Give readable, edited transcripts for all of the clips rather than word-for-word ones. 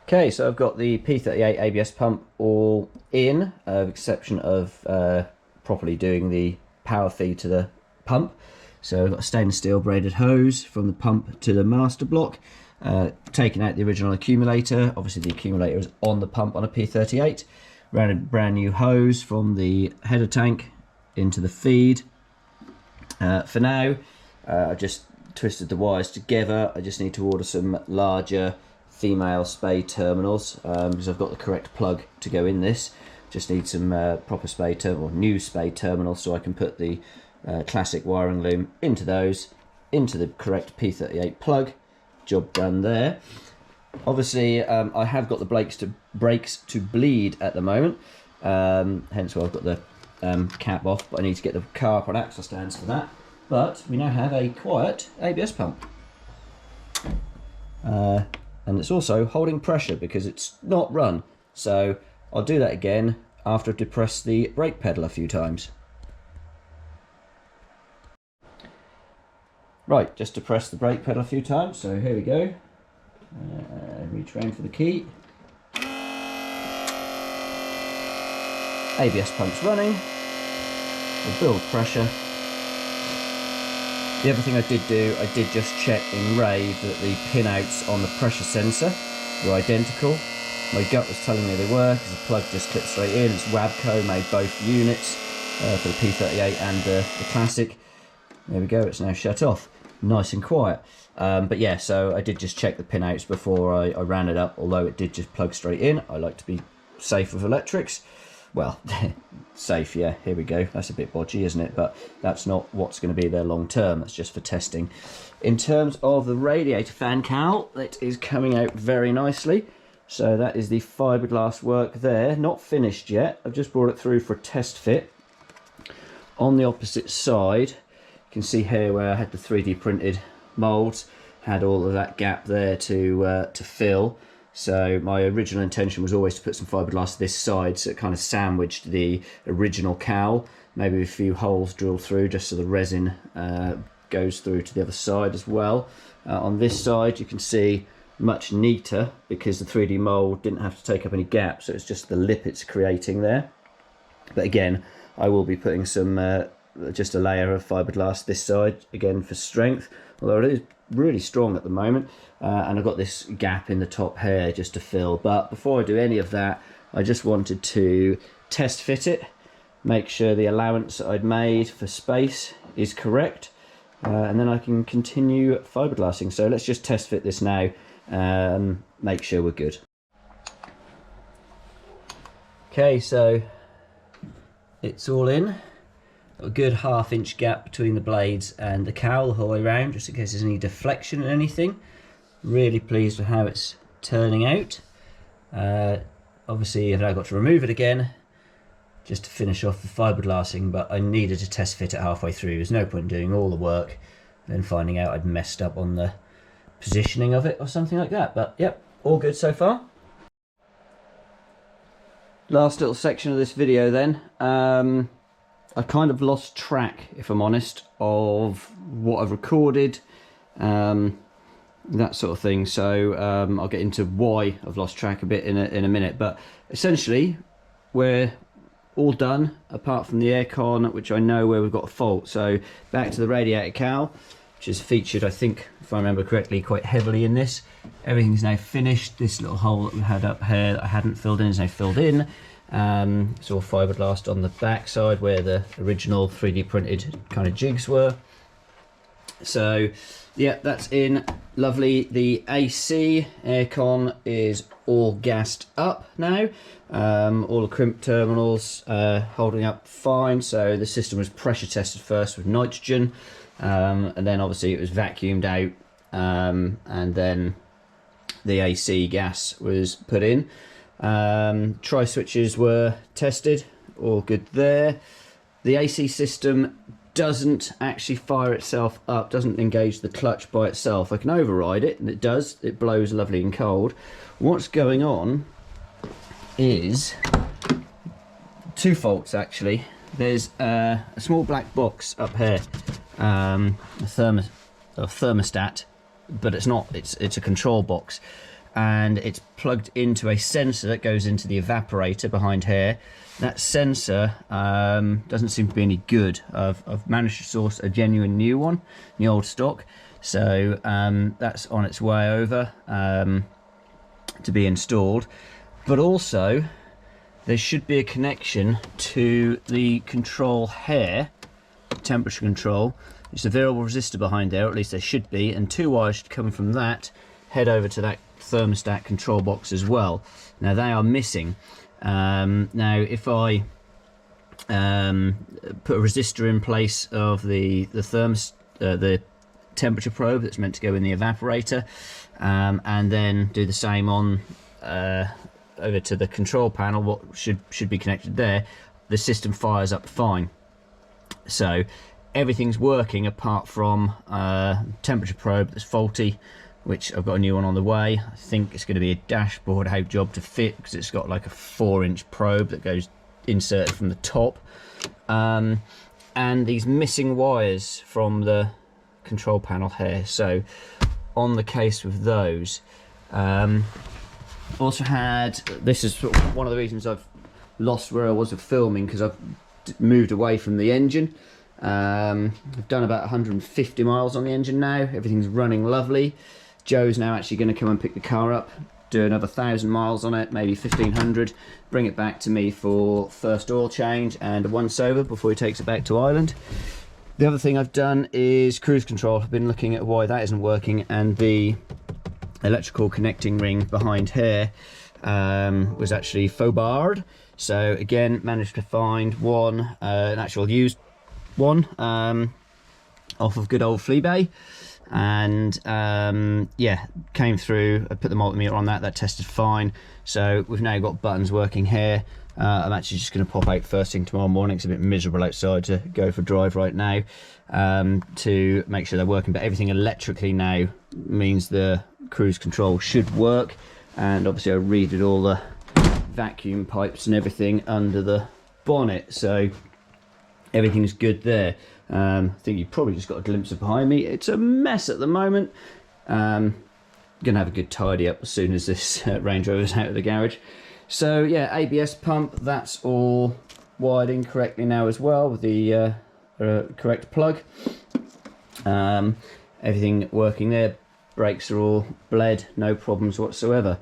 Okay, so I've got the P38 ABS pump all in, with exception of properly doing the power feed to the pump. So I've got a stainless steel braided hose from the pump to the master block, taking out the original accumulator. Obviously the accumulator is on the pump on a P38. Ran a brand new hose from the header tank into the feed. For now, I just twisted the wires together. I just need to order some larger female spade terminals because I've got the correct plug to go in this. Just need some proper spade or new spade terminals so I can put the classic wiring loom into those, into the correct P38 plug. Job done there. Obviously I have got the brakes to bleed at the moment, hence why I've got the cap off, but I need to get the car up on axle stands for that. But we now have a quiet ABS pump. And it's also holding pressure because it's not run. So I'll do that again after I've depressed the brake pedal a few times. Right, just depress the brake pedal a few times. So here we go. Reach around for the key. ABS pump's running. We'll build pressure. The other thing I did do, I did just check in rave that the pinouts on the pressure sensor were identical. My gut was telling me they were because the plug just clipped straight in. It's Wabco, made both units for the P38 and the Classic. There we go, it's now shut off. Nice and quiet. But yeah, so I did just check the pinouts before I ran it up, although it did just plug straight in. I like to be safe with electrics. Well, safe, yeah, here we go. That's a bit bodgy, isn't it? But that's not what's going to be there long term. That's just for testing. In terms of the radiator fan cowl, it is coming out very nicely. So that is the fiberglass work there. Not finished yet. I've just brought it through for a test fit. On the opposite side, you can see here where I had the 3D printed moulds, had all of that gap there to fill. So my original intention was always to put some fiberglass this side, so it kind of sandwiched the original cowl, maybe a few holes drilled through just so the resin goes through to the other side as well. On this side you can see much neater because the 3D mould didn't have to take up any gaps, so it's just the lip it's creating there. But again, I will be putting some just a layer of fiberglass this side again for strength, although it is really strong at the moment. And I've got this gap in the top here just to fill. But before I do any of that, I just wanted to test fit it, make sure the allowance I'd made for space is correct, and then I can continue fiberglassing. So let's just test fit this now and make sure we're good. Okay, so it's all in. Got a good ½ inch gap between the blades and the cowl the whole way around, just in case there's any deflection or anything. Really pleased with how it's turning out. Obviously I've now got to remove it again just to finish off the fiberglassing, but I needed to test fit it halfway through. There's no point in doing all the work and then finding out I'd messed up on the positioning of it or something like that. But yep, all good so far. Last little section of this video then. I kind of lost track, if I'm honest, of what I've recorded, that sort of thing. So I'll get into why I've lost track a bit in a minute. But essentially, we're all done, apart from the aircon, which I know where we've got a fault. So back to the radiator cowl, which is featured, I think, if I remember correctly, quite heavily in this. Everything's now finished. This little hole that we had up here that I hadn't filled in is now filled in. It's all fiberglassed on the back side where the original 3D printed kind of jigs were. So yeah, that's in lovely. The AC aircon is all gassed up now. All the crimp terminals holding up fine. So the system was pressure tested first with nitrogen, and then obviously it was vacuumed out, and then the AC gas was put in. Tri switches were tested, all good there. The AC system doesn't actually fire itself up, doesn't engage the clutch by itself. I can override it, and it does. It blows lovely and cold. What's going on is two faults actually. There's a small black box up here, a thermostat, but it's not. It's a control box. and it's plugged into a sensor that goes into the evaporator behind here. That sensor doesn't seem to be any good. I've managed to source a genuine new one, the old stock, so that's on its way over to be installed. But also there should be a connection to the control here, temperature control. It's a variable resistor behind there, or at least there should be, and 2 wires should come from that, head over to that thermostat control box as well. Now they are missing. Now if I put a resistor in place of the temperature probe that's meant to go in the evaporator, and then do the same on over to the control panel, what should be connected there, the system fires up fine. So everything's working apart from temperature probe that's faulty, which I've got a new one on the way. I think it's going to be a dashboard out job to fit, because it's got like a 4-inch probe that goes inserted from the top, and these missing wires from the control panel here. So on the case with those, also had, this is sort of one of the reasons I've lost where I was of filming, because I've moved away from the engine. I've done about 150 miles on the engine now. Everything's running lovely. Joe's now actually going to come and pick the car up, do another 1,000 miles on it, maybe 1,500, bring it back to me for first oil change and a once over before he takes it back to Ireland. The other thing I've done is cruise control. I've been looking at why that isn't working, and the electrical connecting ring behind here was actually faux barred. So again, managed to find one, an actual used one, off of good old Fleabay, and yeah, came through. I put the multimeter on that tested fine. So we've now got buttons working here. I'm actually just going to pop out first thing tomorrow morning. It's a bit miserable outside to go for a drive right now, to make sure they're working, but everything electrically now means the cruise control should work. And obviously I redid all the vacuum pipes and everything under the bonnet, so everything's good there. I think you probably just got a glimpse of behind me. It's a mess at the moment. Gonna have a good tidy up as soon as this Range Rover is out of the garage. So yeah, ABS pump, that's all wired in correctly now as well with the correct plug. Everything working there. Brakes are all bled, no problems whatsoever.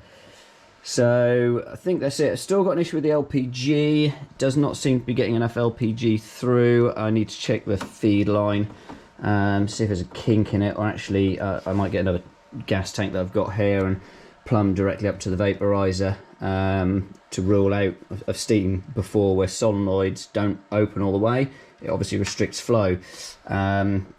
So I think that's it. I've still got an issue with the LPG. Does not seem to be getting enough LPG through. I need to check the feed line, see if there's a kink in it, or actually I might get another gas tank that I've got here and plumb directly up to the vaporizer, to rule out. I've seen before where solenoids don't open all the way. It obviously restricts flow.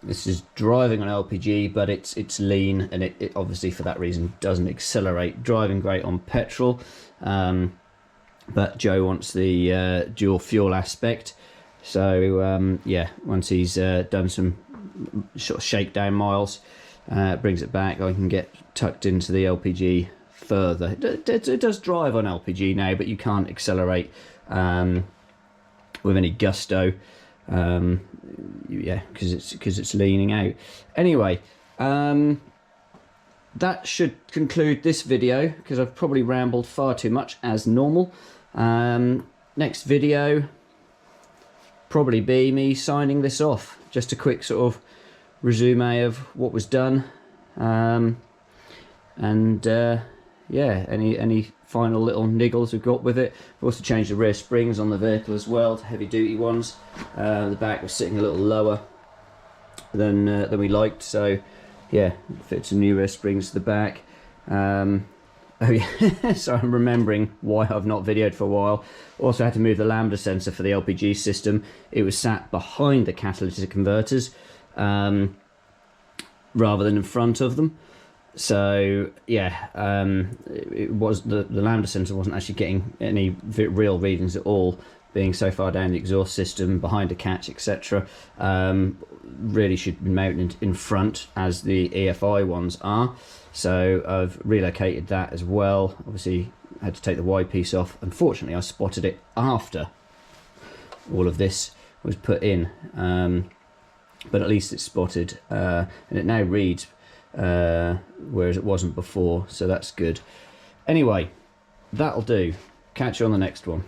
This is driving on LPG, but it's lean, and it obviously for that reason doesn't accelerate. Driving great on petrol, but Joe wants the dual fuel aspect. So yeah, once he's done some sort of shakedown miles, brings it back, I can get tucked into the LPG further. It does drive on LPG now, but you can't accelerate with any gusto. Yeah, because it's leaning out. Anyway, that should conclude this video, because I've probably rambled far too much as normal. Next video probably be me signing this off, just a quick sort of resume of what was done, and yeah, any final little niggles we've got with it. I've also changed the rear springs on the vehicle as well to heavy duty ones. The back was sitting a little lower than we liked, so yeah, fit some new rear springs to the back. Oh yeah, so I'm remembering why I've not videoed for a while. Also had to move the lambda sensor for the LPG system. It was sat behind the catalytic converters rather than in front of them. So yeah, it was the lambda sensor wasn't actually getting any real readings at all, being so far down the exhaust system, behind a catch, etc. Really should be mounted in front, as the EFI ones are. So I've relocated that as well. Obviously had to take the Y piece off. Unfortunately I spotted it after all of this was put in, but at least it's spotted, and it now reads whereas it wasn't before, so that's good. Anyway, that'll do. Catch you on the next one.